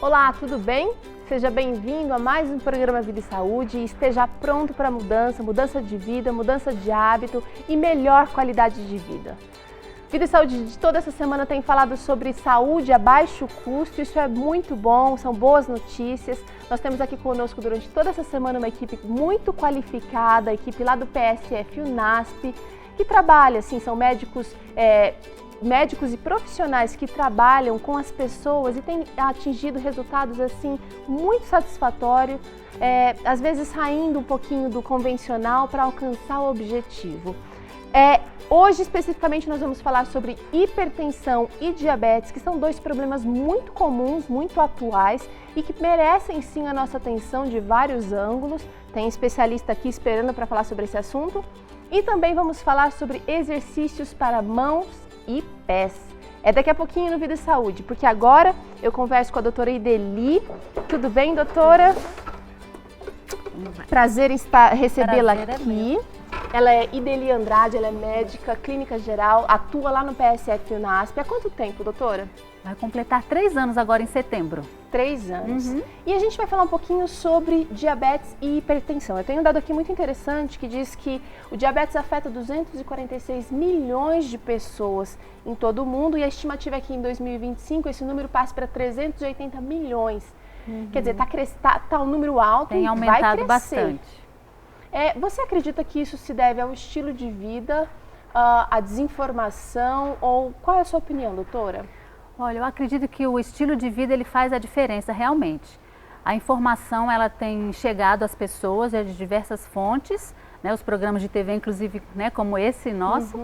Olá, tudo bem? Seja bem-vindo a mais um programa Vida e Saúde e esteja pronto para mudança de vida, mudança de hábito e melhor qualidade de vida. Vida e Saúde de toda essa semana tem falado sobre saúde a baixo custo, isso é muito bom, são boas notícias. Nós temos aqui conosco durante toda essa semana uma equipe muito qualificada, a equipe lá do PSF UNASP, que trabalha, assim, são médicos e profissionais que trabalham com as pessoas e têm atingido resultados assim muito satisfatórios, às vezes saindo um pouquinho do convencional para alcançar o objetivo. Hoje, especificamente, nós vamos falar sobre hipertensão e diabetes, que são dois problemas muito comuns, muito atuais e que merecem sim a nossa atenção de vários ângulos. Tem especialista aqui esperando para falar sobre esse assunto. E também vamos falar sobre exercícios para mãos e pés. É daqui a pouquinho no Vida e Saúde, porque agora eu converso com a doutora Ideli. Tudo bem, doutora? Prazer em recebê-la aqui. Ela é Ideli Andrade, ela é médica, clínica geral, atua lá no PSF UNASP. Há quanto tempo, doutora? Vai completar 3 anos agora em setembro. 3 anos. E a gente vai falar um pouquinho sobre diabetes e hipertensão. Eu tenho um dado aqui muito interessante que diz que o diabetes afeta 246 milhões de pessoas em todo o mundo e a estimativa é que em 2025 esse número passe para 380 milhões. Quer dizer, tá um número alto. Tem e aumentado vai crescer. bastante. Você acredita que isso se deve ao estilo de vida, à desinformação ou qual é a sua opinião, doutora? Olha, eu acredito que o estilo de vida ele faz a diferença realmente. A informação ela tem chegado às pessoas de diversas fontes, né, os programas de TV inclusive, né, como esse nosso,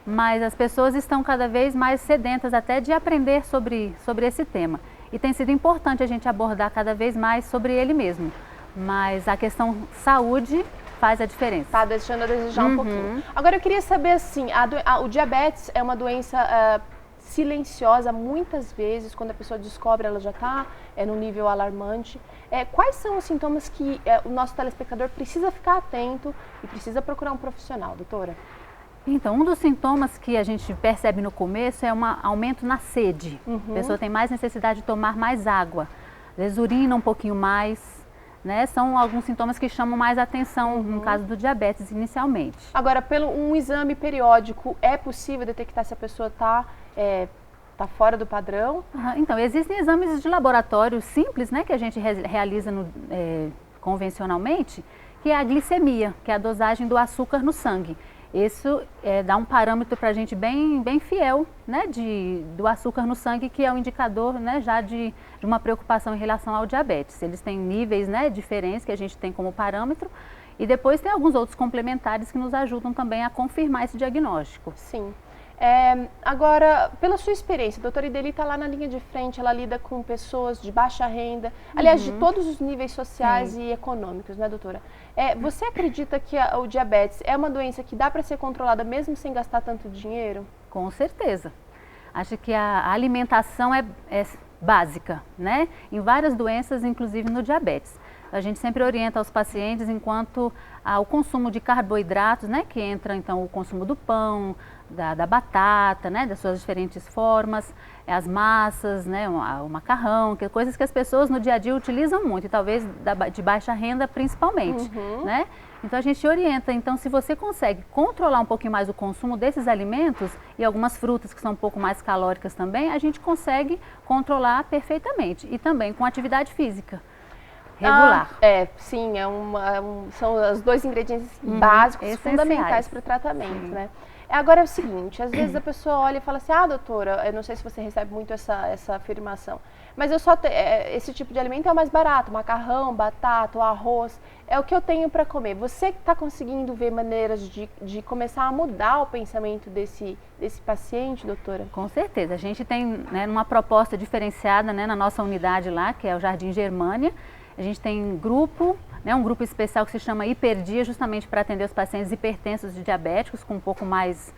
mas as pessoas estão cada vez mais sedentas até de aprender sobre esse tema. E tem sido importante a gente abordar cada vez mais sobre ele mesmo. Mas a questão saúde faz a diferença. Tá deixando a desejar um pouquinho. Agora eu queria saber assim, o diabetes é uma doença silenciosa, muitas vezes quando a pessoa descobre ela já está num nível alarmante. Quais são os sintomas que o nosso telespectador precisa ficar atento e precisa procurar um profissional, doutora? Então, um dos sintomas que a gente percebe no começo é um aumento na sede. A pessoa tem mais necessidade de tomar mais água, às vezes urina um pouquinho mais. Né, são alguns sintomas que chamam mais atenção no caso do diabetes inicialmente. Agora, pelo um exame periódico, é possível detectar se a pessoa está fora do padrão? Então, existem exames de laboratório simples, né, que a gente realiza convencionalmente, que é a glicemia, que é a dosagem do açúcar no sangue. Isso dá um parâmetro para a gente bem fiel, né, do açúcar no sangue, que é um indicador, né, já de uma preocupação em relação ao diabetes. Eles têm níveis, né, diferentes que a gente tem como parâmetro e depois tem alguns outros complementares que nos ajudam também a confirmar esse diagnóstico. Sim. Agora, pela sua experiência, a doutora Ideli está lá na linha de frente, ela lida com pessoas de baixa renda, aliás, de todos os níveis sociais e econômicos, né, doutora? Você acredita que o diabetes é uma doença que dá para ser controlada mesmo sem gastar tanto dinheiro? Com certeza. Acho que a alimentação é básica, né? Em várias doenças, inclusive no diabetes. A gente sempre orienta os pacientes enquanto ao consumo de carboidratos, né? Que entra então o consumo do pão, da batata, né, das suas diferentes formas, as massas, né, o macarrão, que coisas que as pessoas no dia a dia utilizam muito, e talvez de baixa renda principalmente, né? Então a gente orienta, então se você consegue controlar um pouquinho mais o consumo desses alimentos e algumas frutas que são um pouco mais calóricas também, a gente consegue controlar perfeitamente e também com atividade física regular. Sim, são os dois ingredientes básicos, fundamentais para o tratamento, né? Agora é o seguinte, às vezes a pessoa olha e fala assim, doutora, eu não sei se você recebe muito essa afirmação, mas esse tipo de alimento é o mais barato, macarrão, batata, o arroz, é o que eu tenho para comer. Você está conseguindo ver maneiras de começar a mudar o pensamento desse paciente, doutora? Com certeza, a gente tem, né, uma proposta diferenciada, né, na nossa unidade lá, que é o Jardim Germânia. A gente tem um grupo especial que se chama Hiperdia, justamente para atender os pacientes hipertensos e diabéticos com um pouco mais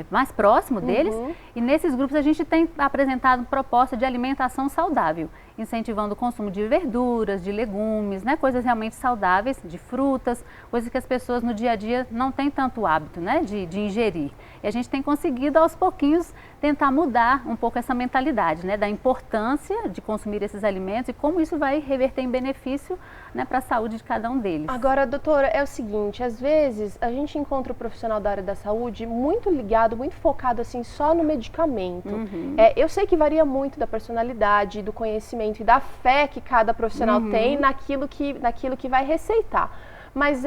mais próximo deles, e nesses grupos a gente tem apresentado proposta de alimentação saudável, incentivando o consumo de verduras, de legumes, né, coisas realmente saudáveis, de frutas, coisas que as pessoas no dia a dia não têm tanto hábito, né, de ingerir. E a gente tem conseguido aos pouquinhos tentar mudar um pouco essa mentalidade, né, da importância de consumir esses alimentos e como isso vai reverter em benefício, né, para a saúde de cada um deles. Agora, doutora, é o seguinte, às vezes a gente encontra o profissional da área da saúde muito ligado, muito focado assim só no medicamento. Eu sei que varia muito da personalidade, do conhecimento e da fé que cada profissional tem naquilo que vai receitar. Mas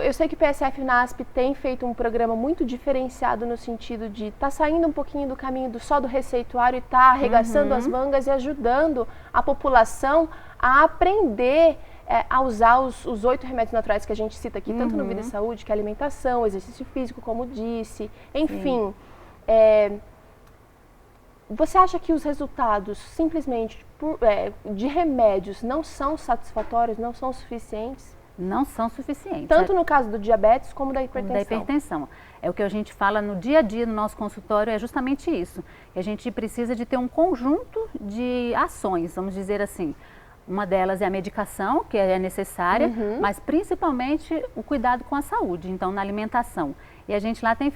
eu sei que o PSF e o NASP tem feito um programa muito diferenciado no sentido de estar saindo um pouquinho do caminho só do receituário e estar arregaçando as mangas e ajudando a população a aprender a usar os 8 remédios naturais que a gente cita aqui, tanto no Vida e Saúde, que é alimentação, exercício físico, como disse, enfim. Você acha que os resultados simplesmente de remédios não são satisfatórios, não são suficientes? Não são suficientes. Tanto no caso do diabetes como da hipertensão. Da hipertensão. É o que a gente fala no dia a dia no nosso consultório, é justamente isso. Que a gente precisa de ter um conjunto de ações, vamos dizer assim. Uma delas é a medicação, que é necessária, mas principalmente o cuidado com a saúde, então na alimentação. E a gente lá tem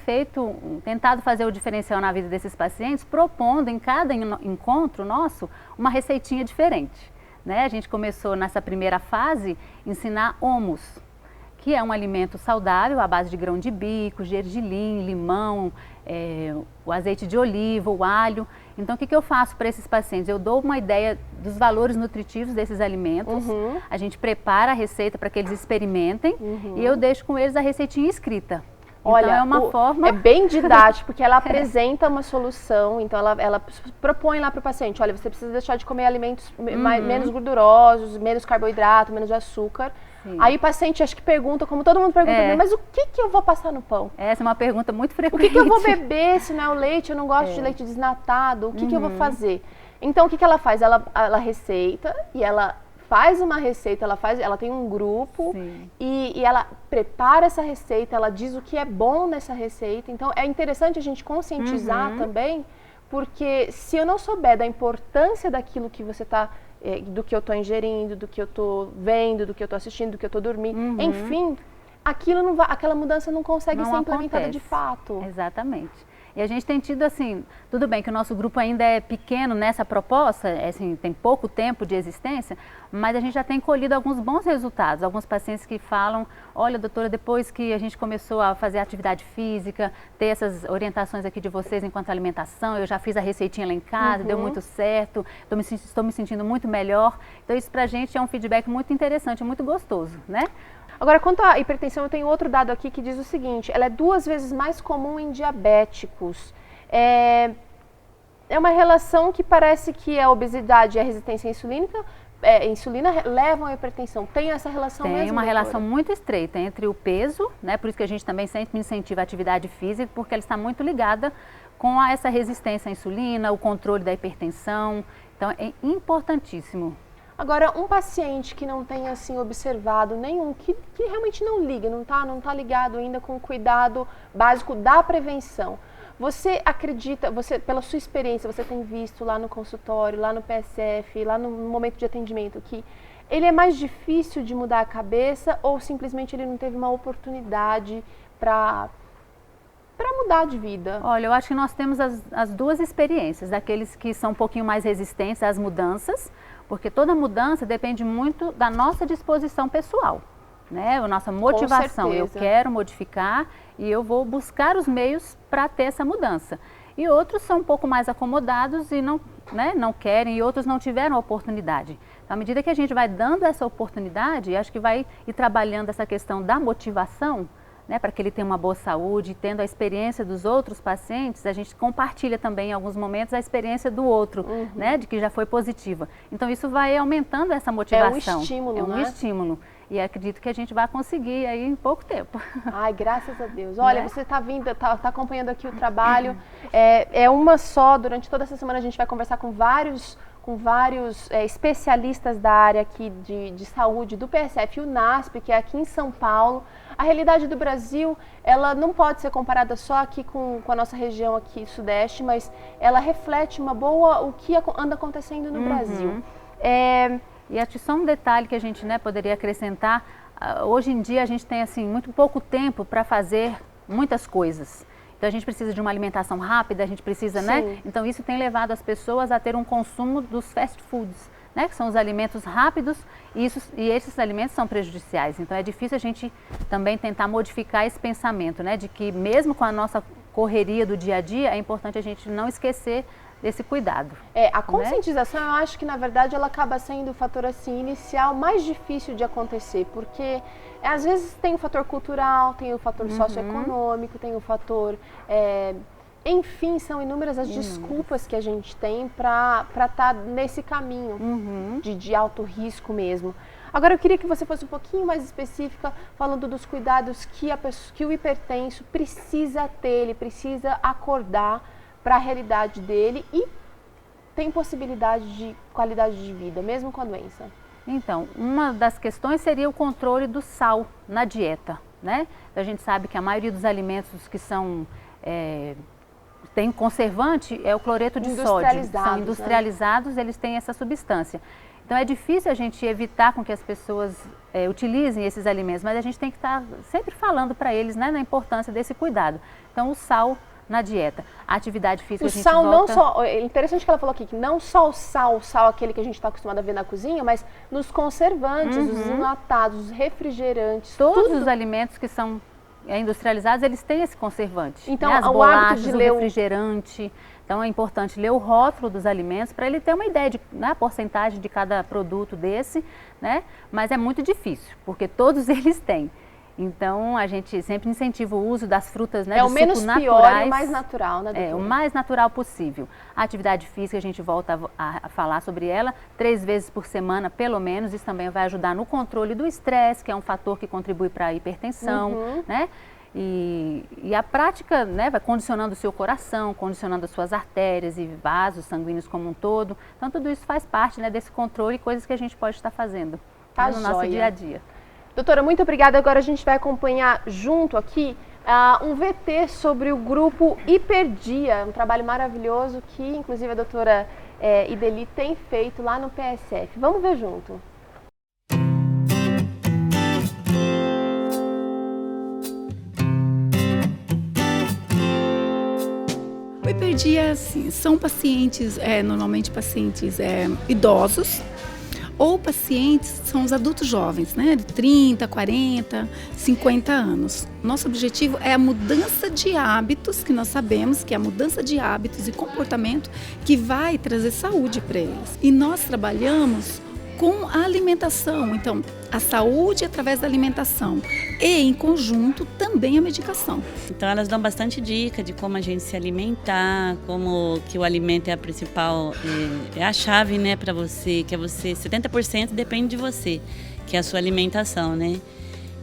tentado fazer o diferencial na vida desses pacientes, propondo em cada encontro nosso uma receitinha diferente. Né? A gente começou nessa primeira fase ensinar hummus, que é um alimento saudável à base de grão de bico, gergelim, limão, o azeite de oliva, o alho. Então, o que eu faço para esses pacientes? Eu dou uma ideia dos valores nutritivos desses alimentos, a gente prepara a receita para que eles experimentem e eu deixo com eles a receitinha escrita. Olha, então, é uma forma... É bem didático, porque ela apresenta uma solução, então ela propõe lá para o paciente, olha, você precisa deixar de comer alimentos menos gordurosos, menos carboidrato, menos açúcar. Sim. Aí o paciente acho que pergunta, como todo mundo pergunta, mas o que eu vou passar no pão? Essa é uma pergunta muito frequente. O que eu vou beber se não é o leite? Eu não gosto de leite desnatado, o que eu vou fazer? Então, o que ela faz? Ela receita e ela faz uma receita, ela tem um grupo e ela prepara essa receita, ela diz o que é bom nessa receita. Então, é interessante a gente conscientizar também, porque se eu não souber da importância daquilo que você está, do que eu estou ingerindo, do que eu estou vendo, do que eu estou assistindo, do que eu estou dormindo, enfim, aquela mudança não consegue ser implementada de fato. Exatamente. E a gente tem tido assim, tudo bem que o nosso grupo ainda é pequeno nessa proposta, assim, tem pouco tempo de existência, mas a gente já tem colhido alguns bons resultados. Alguns pacientes que falam, olha doutora, depois que a gente começou a fazer atividade física, ter essas orientações aqui de vocês enquanto alimentação, eu já fiz a receitinha lá em casa, deu muito certo, estou me sentindo muito melhor. Então isso pra gente é um feedback muito interessante, muito gostoso, né? Agora, quanto à hipertensão, eu tenho outro dado aqui que diz o seguinte, ela é 2 vezes mais comum em diabéticos. É uma relação que parece que a obesidade e a resistência à insulina levam à hipertensão. Tem essa relação mesmo? Tem uma relação muito estreita entre o peso, né? Por isso que a gente também sempre incentiva a atividade física, porque ela está muito ligada com essa resistência à insulina, o controle da hipertensão. Então, é importantíssimo. Agora, um paciente que não tem assim observado nenhum, que realmente não liga, não tá ligado ainda com o cuidado básico da prevenção. Você acredita, pela sua experiência, você tem visto lá no consultório, lá no PSF, lá no momento de atendimento, que ele é mais difícil de mudar a cabeça ou simplesmente ele não teve uma oportunidade para mudar de vida? Olha, eu acho que nós temos as duas experiências, daqueles que são um pouquinho mais resistentes às mudanças, porque toda mudança depende muito da nossa disposição pessoal, né? A nossa motivação, eu quero modificar e eu vou buscar os meios para ter essa mudança. E outros são um pouco mais acomodados e não querem, e outros não tiveram a oportunidade. Então, à medida que a gente vai dando essa oportunidade, acho que vai ir trabalhando essa questão da motivação, né, para que ele tenha uma boa saúde, tendo a experiência dos outros pacientes, a gente compartilha também em alguns momentos a experiência do outro, né, de que já foi positiva. Então isso vai aumentando essa motivação. É um estímulo, É um estímulo. E acredito que a gente vai conseguir aí em pouco tempo. Ai, graças a Deus. Olha, você está acompanhando aqui o trabalho. É uma só, durante toda essa semana a gente vai conversar com vários com vários especialistas da área aqui de saúde do PSF e o NASP, que é aqui em São Paulo. A realidade do Brasil, ela não pode ser comparada só aqui com a nossa região aqui sudeste, mas ela reflete o que anda acontecendo no Brasil. E acho que só um detalhe que a gente, né, poderia acrescentar, hoje em dia a gente tem assim muito pouco tempo para fazer muitas coisas. Então a gente precisa de uma alimentação rápida, a gente precisa, né? Então isso tem levado as pessoas a ter um consumo dos fast foods, né? Que são os alimentos rápidos e esses alimentos são prejudiciais. Então é difícil a gente também tentar modificar esse pensamento, né? De que mesmo com a nossa correria do dia a dia, é importante a gente não esquecer desse cuidado. A conscientização, eu acho que na verdade ela acaba sendo o fator assim inicial mais difícil de acontecer, porque às vezes tem o fator cultural, tem o fator socioeconômico, tem o fator, enfim, são inúmeras as desculpas que a gente tem para estar nesse caminho de alto risco mesmo. Agora eu queria que você fosse um pouquinho mais específica, falando dos cuidados que o hipertenso precisa ter, ele precisa acordar para a realidade dele e tem possibilidade de qualidade de vida, mesmo com a doença. Então, uma das questões seria o controle do sal na dieta, né? A gente sabe que a maioria dos alimentos que tem conservante é o cloreto de sódio. São industrializados, né? Eles têm essa substância. Então é difícil a gente evitar com que as pessoas utilizem esses alimentos, mas a gente tem que estar sempre falando para eles, né, na importância desse cuidado. Então o sal na dieta, a atividade física, o a gente sal volta... não só, é interessante que ela falou aqui, que não só o sal aquele que a gente está acostumado a ver na cozinha, mas nos conservantes, os enlatados, os refrigerantes, todos os alimentos que são industrializados, eles têm esse conservante. Então, né? As o bolachas, hábito de o ler refrigerante. Então é importante ler o rótulo dos alimentos para ele ter uma ideia de a porcentagem de cada produto desse, né? Mas é muito difícil, porque todos eles têm. Então a gente sempre incentiva o uso das frutas, né, o menos pior e o mais natural, né, doutora? O mais natural possível. A atividade física, a gente volta a falar sobre ela 3 vezes por semana, pelo menos. Isso também vai ajudar no controle do estresse, que é um fator que contribui para a hipertensão, né? E a prática, né, vai condicionando o seu coração, condicionando as suas artérias e vasos sanguíneos como um todo. Então tudo isso faz parte, né, desse controle e coisas que a gente pode estar fazendo no nosso dia a dia. Doutora, muito obrigada. Agora a gente vai acompanhar junto aqui um VT sobre o grupo Hiperdia, um trabalho maravilhoso que inclusive a doutora Ideli tem feito lá no PSF. Vamos ver junto. O Hiperdia, assim, são pacientes, normalmente pacientes idosos, ou pacientes são os adultos jovens, né, de 30, 40, 50 anos. Nosso objetivo é a mudança de hábitos, que nós sabemos que é a mudança de hábitos e comportamento que vai trazer saúde para eles. E nós trabalhamos com a alimentação, então a saúde através da alimentação e em conjunto também a medicação. Então elas dão bastante dica de como a gente se alimentar, como que o alimento é a principal, é a chave, né, para você, que é você, 70% depende de você, que é a sua alimentação, né?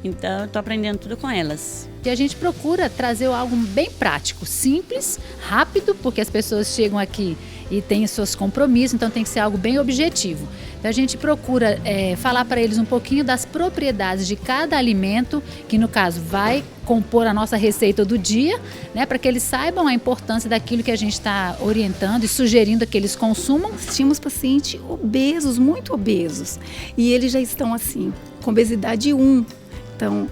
Então eu estou aprendendo tudo com elas. E a gente procura trazer algo bem prático, simples, rápido, porque as pessoas chegam aqui e têm os seus compromissos, então tem que ser algo bem objetivo. Então a gente procura falar para eles um pouquinho das propriedades de cada alimento, que no caso vai compor a nossa receita do dia, né, para que eles saibam a importância daquilo que a gente está orientando e sugerindo que eles consumam. Tínhamos pacientes obesos, muito obesos, e eles já estão assim, com obesidade 1. Então,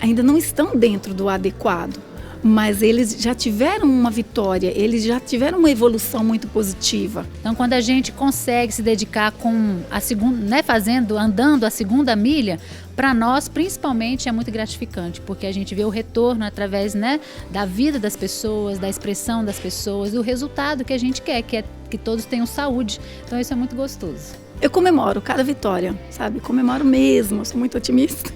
ainda não estão dentro do adequado, mas eles já tiveram uma vitória, eles já tiveram uma evolução muito positiva. Então, quando a gente consegue se dedicar com a segunda, né, andando a segunda milha, para nós, principalmente, é muito gratificante, porque a gente vê o retorno através, né, da vida das pessoas, da expressão das pessoas, do resultado que a gente quer, que é que todos tenham saúde. Então, isso é muito gostoso. Eu comemoro cada vitória, sabe? Comemoro mesmo, eu sou muito otimista.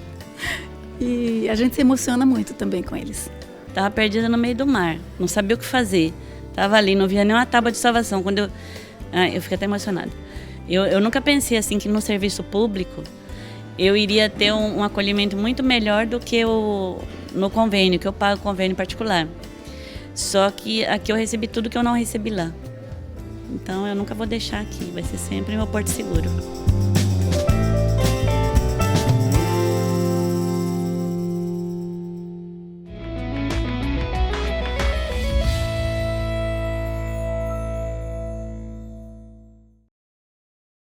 E a gente se emociona muito também com eles. Estava perdida no meio do mar, não sabia o que fazer. Estava ali, não via nenhuma tábua de salvação. Quando eu fiquei até emocionada. Eu nunca pensei assim que no serviço público eu iria ter um acolhimento muito melhor do que no convênio, que eu pago convênio particular. Só que aqui eu recebi tudo que eu não recebi lá. Então eu nunca vou deixar aqui, vai ser sempre meu porto seguro.